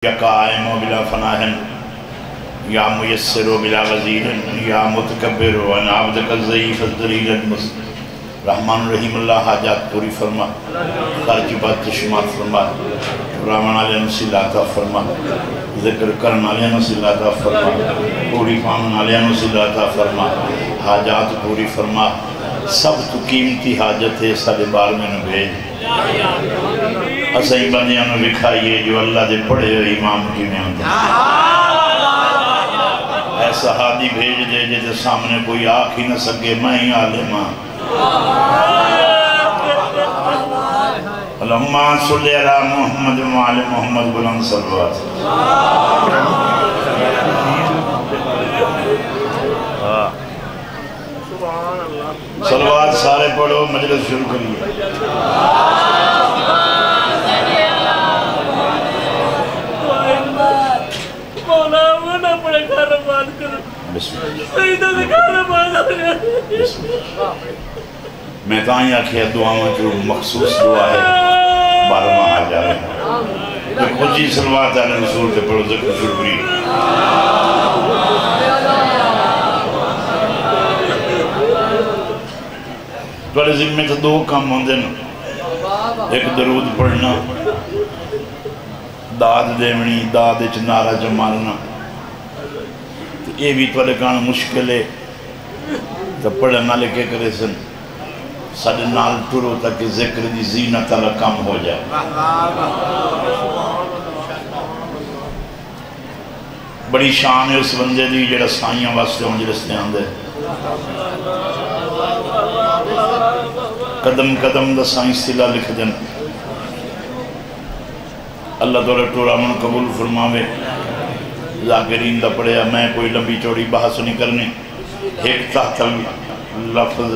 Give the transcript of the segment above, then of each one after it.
یا قائم و بلا فناہن یا میسر و بلا وزیر یا متکبر و ان عبدک الضعیف الذلیل المسلم رحمان رحیم اللہ حاجات پوری فرما، خرچ بات شمار فرما، رامان علیہ نصیل عطا فرما، ذکر کرن علیہ نصیل عطا فرما، پوری پامن علیہ نصیل عطا فرما، حاجات پوری فرما، سب تو قیمتی حاجت ہے سارے بار میں نہ بھیج اسائی بندیاں نے لکھائیے جو اللہ دے پڑھے ہوئے امام کی میں آتا ایسا ہادی بھیج دے جیسے سامنے کوئی آنکھ ہی نہ سکے میں ہی عالمہ اللہم صلی علی محمد و علی محمد بلند صلوات صلوات سارے پڑھو مجلس شروع کریے میں تاں یا کیا دعا میں جو مخصوص دعا ہے بارہ ماہ آ جا رہے ہیں جو خودی صلوات علیہ رسول کے پڑھو ذکر شروع کری توڑے ذمہ تو دو کام ہوندے نا ایک درود پڑھنا داد دیونی داد اچ نعرہ جمالنا یہ بھی توڑے کانا مشکل ہے تو پڑھنا لکھے کرے سن ساڑھے نال ٹرو تاکہ ذکر دی زینت اللہ کم ہو جائے بڑی شان ہے اس بندے دی جڑا سائیاں واسطے مجلس نے آندے قدم قدم دا سائیں سلا لکھ دن اللہ تعالیٰ ٹورا من قبول فرماوے ذاکرین دا پڑھیا میں کوئی لمبی چوڑی بحث نہیں کرنی ایک تحت لفظ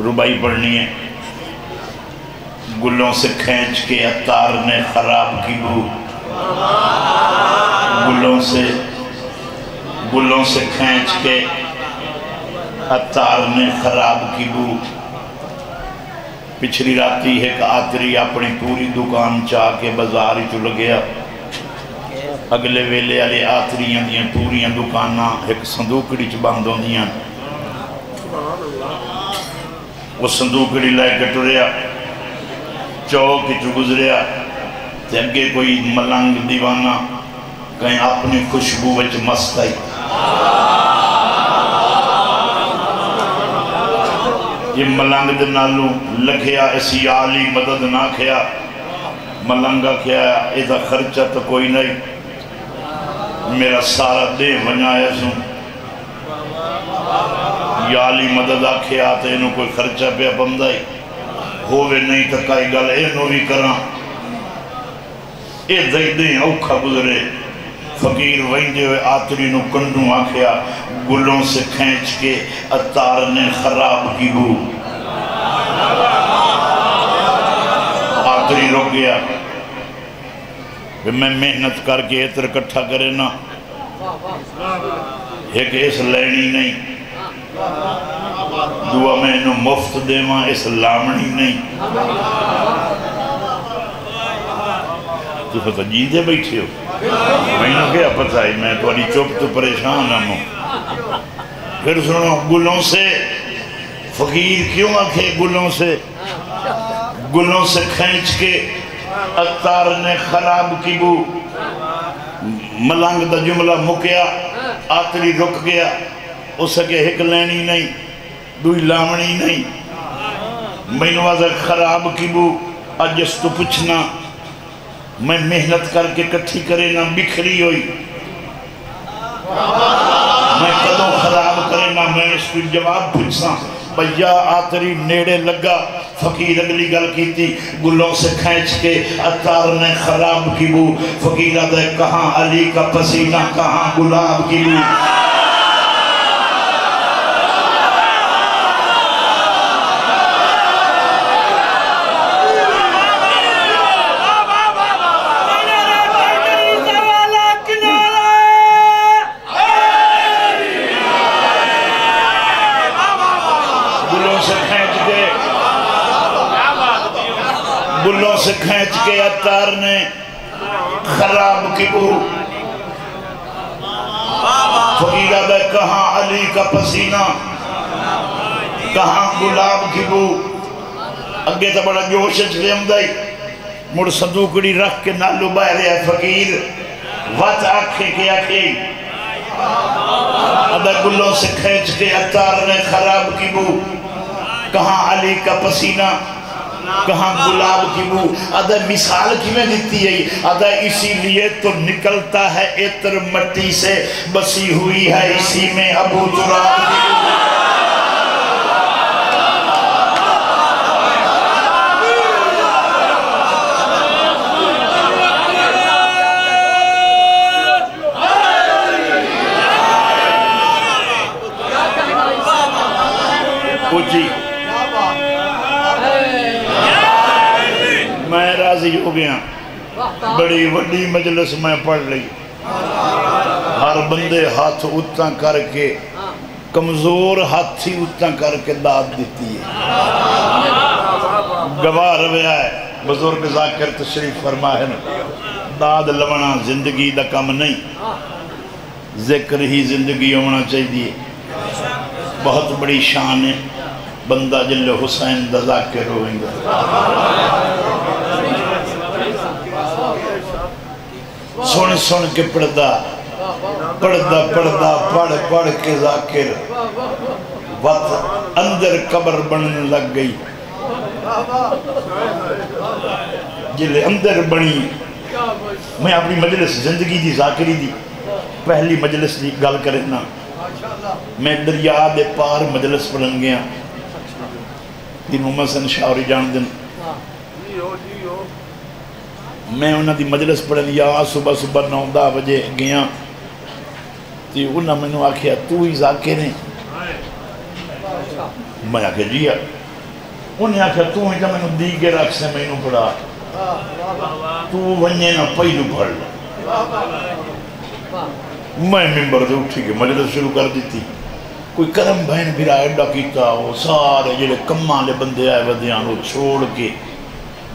ربائی پڑھنی ہے گلوں سے کھینچ کے عطار نے خراب کی بو گلوں سے کھینچ کے عطار نے خراب کی بو پچھلی راتی ایک آتری اپنی پوری دکان چاہ کے بازار چل گیا اگلے ویلے آلے آتریاں دیاں پوریاں دکاناں ایک صندوقڑی چ بند ہوندیاں وہ صندوقڑی لائے کٹوریا چوک چ گزریا تے اگے کوئی ملنگ دیوانہ کہیں اپنی خوشبو وچ مست آئی یہ ملنگ دے نالوں لکھیا اسی آلی مدد نہ کھیا ملنگا کھیا ایدھا خرچہ تو کوئی نہیں میرا سارا دے بنایا سوں یا علی مدد آکھے آتے انہوں کوئی خرچہ پہ بندائی ہووے نہیں تکائی گل اینو بھی کران اے دیں اوکھا گزرے فقیر ویندے ہوئے آتری نو کنڈوں آکھیا گلوں سے کھینچ کے عطار نے خراب کی بو آتری رک گیا میں محنت کر کے اتر کٹھا کرے نا ایک اس لینی نہیں دعا میں انہوں مفت دے ماں اس لامنی نہیں تو فتح جیدے بیٹھے ہو میں نے کیا پتہ ہے میں تو علی چوپ تو پریشان ہوں پھر سنو گلوں سے فقیر کیوں آکھے گلوں سے کھینچ کے عطار نے خراب کی بو ملنگ دا جملہ مکیا آتری رک گیا اس کے ایک لینی نہیں دوئی لامنی نہیں میں نوازہ خراب کی بو اجس تو پچھنا میں محنت کر کے کٹھی کرے نہ بکھری ہوئی میں قدوں خراب کرے نہ میں اس کو جواب پوچھساں بھیا آتری نیڑے لگا فقیر اگلی گل کی تھی گلوں سے کھینچ کے عطار نے خراب کی بو فقیر آدھے کہاں علی کا پسینہ کہاں گلاب کی بو گلوں سے کھینچ کے عطار نے خراب کی بو فقیر آدھا کہاں علی کا پسینہ کہاں گلاب کی بو اگے تا بڑا جوش چلے امدائی مڑ صندوقڑی رکھ کے نالو بائے رہے فقیر وات آنکھیں کے آنکھیں آدھا گلوں سے کھینچ کے اتار نے خراب کی بو کہاں علی کا پسینہ کہاں گلاب کی بو آدھا مثال کی میں دیتی ہے آدھا اسی لیے تو نکلتا ہے عطر مٹی سے بسی ہوئی ہے اسی میں ابو تراب کی بو جی میں راضی ہو گیا بڑی وڈی مجلس میں پڑھ لی ہر بندے ہاتھ اتنا کر کے کمزور ہاتھی اتنا کر کے داد دیتی ہے گواہ رویا ہے بزرگ ذاکر تشریف فرما ہے داد لونا زندگی دا کم نہیں ذکر ہی زندگی ہونا چاہیے بہت بڑی شان ہے بندہ جل حسین دا ذاکر ہوئیں گا سن سن کے پڑھدا پڑھ کے ذاکر وقت اندر قبر بننے لگ گئی جلے اندر بنی میں اپنی مجلس زندگی دی ذاکری دی پہلی مجلس دی گل کرنا میں دریا دے پار مجلس پڑھن گیا دن محمد سن شاوری جان دن میں انہاں دی مجلس پڑھن یا صبح 9-10 بجے گیا تی انہاں میں نے آکھیا تو ہی ذاکر ہیں میں آکھیا جی انہیں آکھیا تو ہی جا میں نے دیگر رکھ سے میں نے پڑھا تو ونجے نہ پہلو پڑھ میں ممبر دے اٹھی کے مجلس شروع کر دیتی کوئی کرم بہن بھی ایڈا کیتا وہ سارے جڑے کماں لے بندے آئے ودیاں وہ چھوڑ کے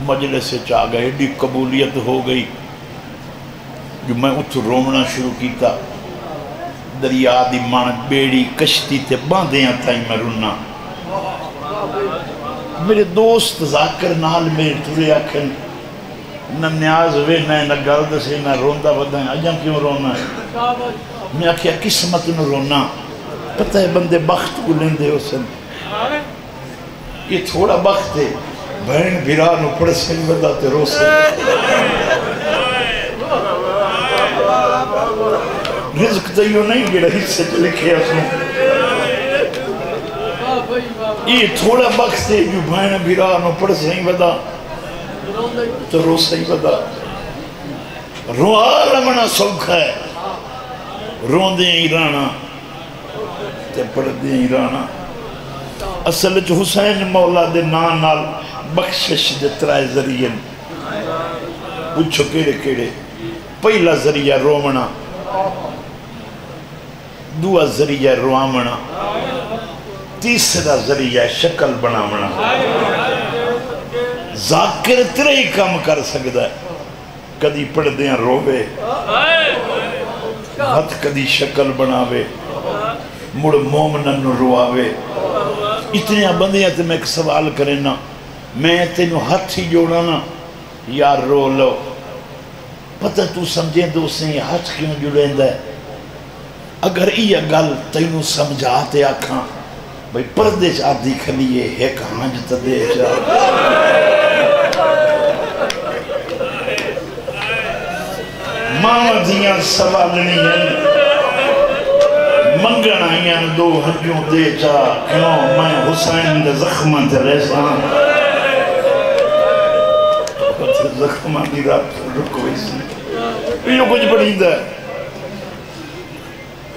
مجلس سے چاہ گئے ایڈی قبولیت ہو گئی جو میں اتھ رومنا شروع کیتا دریا دی مان بیڑی کشتی تے باندیاں تھا میں رونا میرے دوست ذاکر نال میرے تھوڑے آکھن نہ نیاز ہوئے نہ گرد سے نہ روندہ ودائیں اجاں کیوں رونا ہے میں آکھیا قسمت نو رونا پتہ ہے بندے بخت کو لیندے ہو سن یہ تھوڑا بخت ہے بہن بھیرا نو پڑھ سے بداتے رو سے رزق تیو نہیں گڑا حصے چلے کھیا سن یہ تھوڑا بخت ہے جو بہن بھیرا نو پڑھ سے بدا تو رو سے بدا روحا رمنا سوکھا ہے رون دیں ایرانا تے پڑھ دیں ایرانا اصل جو حسین مولا دے نال بخشش دے ترائے ذریعے پوچھو کیڑے کیڑے پہلا ذریعہ رومنا دعا ذریعہ روامنا تیسرا ذریعہ شکل بنامنا ذاکر ترے ہی کام کر سکتا ہے کدی پڑھ دیاں روے ہاتھ کدی شکل بناوے مڑ مومنن رواوے اتنے بندیاں تے میں ایک سوال کرنا میں تینو ہاتھ ہی جوڑانا یار رو لو پتہ تو سمجھیں دوسرے ہاتھ کیوں جڑیں ہے اگر یہ گل تینو سمجھاتے آکھاں بھئی پردے چاہ دیکھ لیے ایک ہانج تدے چاہ ماں دیاں سوالنی ہیں منگن آئیاں دو ہنجوں دے چاہ کیوں میں حسین دے زخمہ تے ریسان زخمہ دی رات رکو اس نے یہ کچھ بڑی دا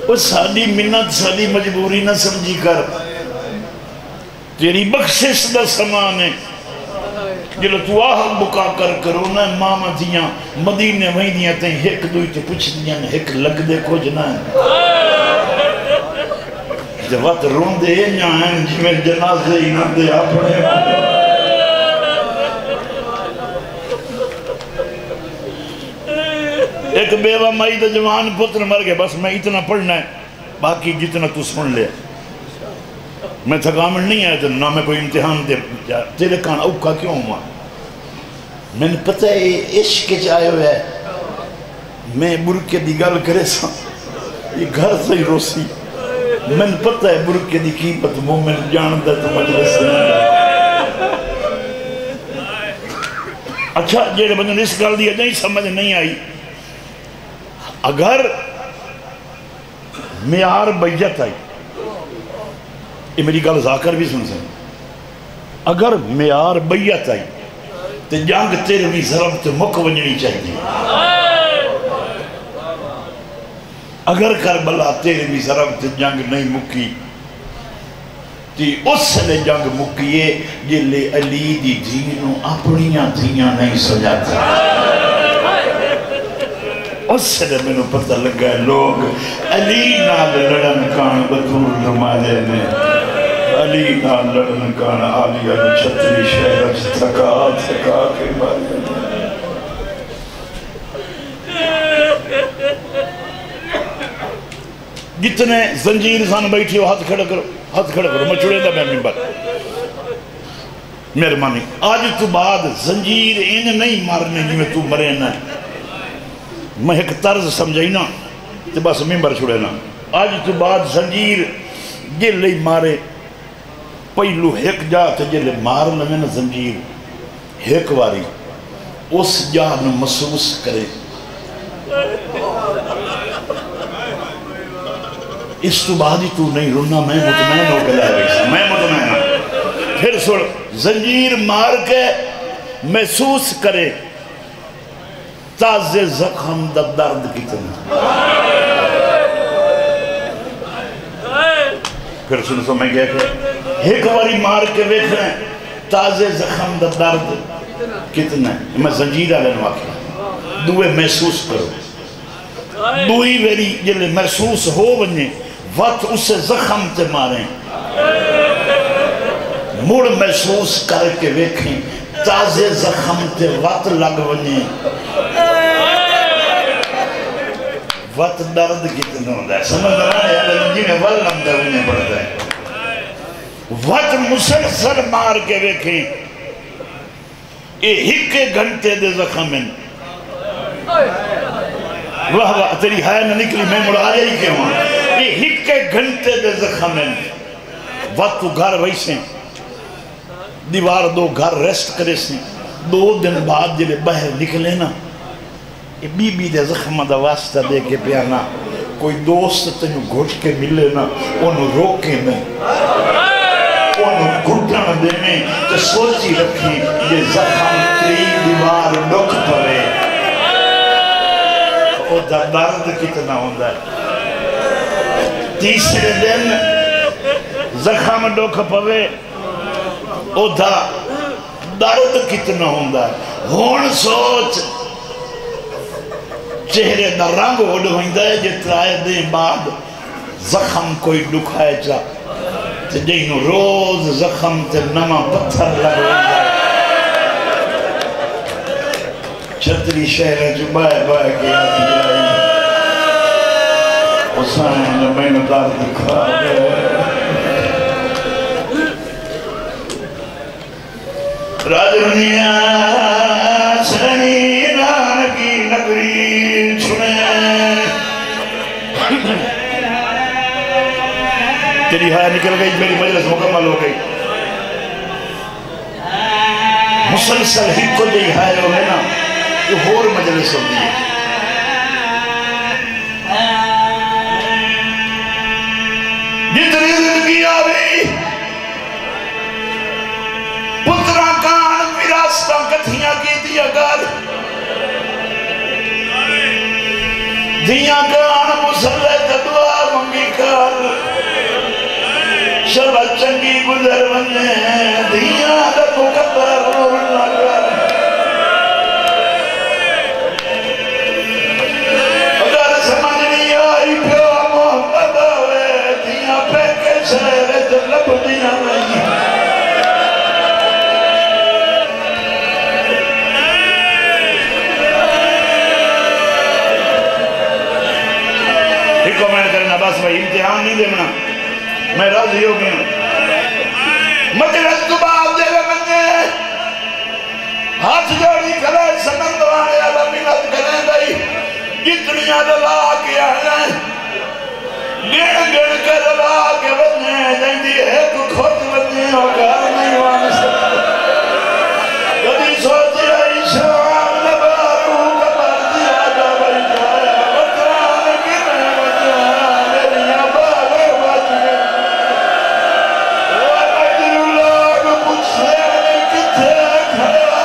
وہ ساری منت ساری مجبوری نہ سمجھی کر تیری بخشش دا سامان ہے جلو تو آہ بکا کر کرونا ماما دیاں مدینے وہیں دیاں تہیں ایک دوئی تے پچھ دیاں ایک لگ دے کو جنائیں جوات رون دے نیا ہیں جی میں جنازے ہی نہ دے اپنے ایک بیوہ مائی دا جوان پتر مر گئے، بس میں اتنا پڑھنا ہے، باقی جتنا تو سن لے. میں تھکامن نہیں آیا تھا، نہ میں کوئی امتحان دے. تیرے کان اوکا کیوں ہوا؟ میں نے پتہ ہے عشق کے چاہے ہوئے ہے. میں برکے دی گل کرے سا یہ گھر سے ہی روسی. میں نے پتہ ہے برکے دی قیمت مومن جاندہ تو مجلس سے. اچھا جیڑے بندے اس گل دیا نہیں سمجھ نہیں آئی. اگر معیار بیعت آئی، یہ میری گل ذاکر بھی سن سکیں، اگر معیار بیعت آئی تو جنگ تیرے بھی ضرب تو مک ونجنی چاہیے. اگر کربلا تیرے بھی ضرب تو جنگ نہیں مکی تی اس نے جنگ مکیے جلے علی دی دینوں اپنیاں دھیاں نہیں سجاتا. اس نے میں نے پتہ لگا ہے لوگ علی نال لڑن کان بطور زمانے میں، علی نال لڑن کان آلیہ چھتری شہر تھکا تھکا کے مارے. جتنے زنجیر سان بیٹھی ہو ہاتھ کھڑا کرو، ہاتھ کھڑا کرو. میں چھوڑے دا میں ممبر مہربانی. آج تو بعد زنجیر ان نہیں مارنے جی میں تو مرے نہ. میں ایک طرز سمجھائی نا تو بس ممبر چھوڑے نا. آج تو بعد زنجیر یہ لئی مارے پہلو ایک جا تو یہ لئی مار لگے نا زنجیر ایک واری اس جا نو محسوس کرے. اس تو بعد ہی تو نہیں رونا. میں مطمئن ہو گیا ہے، میں مطمئن ہوں. پھر سن زنجیر مار کے محسوس کرے تازے زخم دا درد کتنا. پھر سن میں کہہ کہ ایک باری مار کے دیکھ رہے ہیں تازے زخم دا درد کتنا ہے. میں زنجیر آلن واقعہ دوئے محسوس کرو. دوئی ویری جلے محسوس ہو بننے وقت اسے زخم تے ماریں مڑ محسوس کر کے ویکھیں تازے زخم تے وقت لگ بننے وقت درد کتنا ہوتا ہے. سمجھ رہا ہے جی میں ولم دے انہیں پڑھتا ہے. وقت مسلسل مار کے ویکھیں یہ ہکے گھنٹے دے زخم ہیں. واہ واہ تیری ہائے نہ نکلی میں مڑ آیا ہی کیا ہوں. یہ ہکے گھنٹے دے زخم ہیں. وقت تو گھر ویسے دیوار دو گھر ریسٹ کرے سے 2 دن بعد جلے باہر نکلے نا یہ بی بی دے زخمہ دا واسطہ دے کے پیانا کوئی دوست تنو گھٹ کے ملے نا انہوں روکے میں انہوں گھٹن دے میں تو سوچی رکھی یہ زخم تری دیوار ڈک پڑے او دا درد کتنا ہوندہ ہے. تیسرے دن زخم ڈک پڑے او دا درد کتنا ہوندہ ہے. ہون سوچ چہرے دا رنگ اڑ ہوندہ ہے جترائے دیں بعد زخم کوئی ڈکھائے چا تے جینو روز زخم تے نما پتھر لگ ہوندہ ہے. چھتری شہر جو بائے بائے کے آتی جائی حسین جو میں نے دار دکھا گئے. راجرنیا سرنی نانکی نگری چھنے تیری ہائے نکل گئی میری مجلس مکمل ہو گئی. مسلسل ہی کو جی ہائے ہو گئے نا یہ اور مجلس ہوتی ہے. جتنی زندگی آوئی پترہ کان وراثتہ کتھیاں کی دیا گار دیا کان مسلح دعا منگی کار شبہ چنگی گزر بنے دیا دکو قدر رونا کر. اگر سمجھ نہیں آئی پیو محمد آوے دیا پیکے شہر جلب دیا نہیں. ایک کمنٹ کرنا بس بھائی امتحان نہیں دینا میں راضی ہو گیا مجلس تو باب دے منگے ہاتھ جوڑی کھلے سنم دوانے اللہ منت کریں دائی جتنیاں دلا کے آئیں گن گن کے دلا کے بننے جائیں ایک خود بننے ہوگا نہیں وہاں سکتا کدی سوچی رہی شام نبارو کبر دیا جا بیٹھا بطران کی میں بچا میریاں بارے بچ گئے وہ مجر لوگ پوچھ سے کتھے کھڑا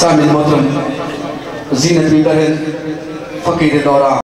سامن محترم زینت بھی بہن فقیر دوران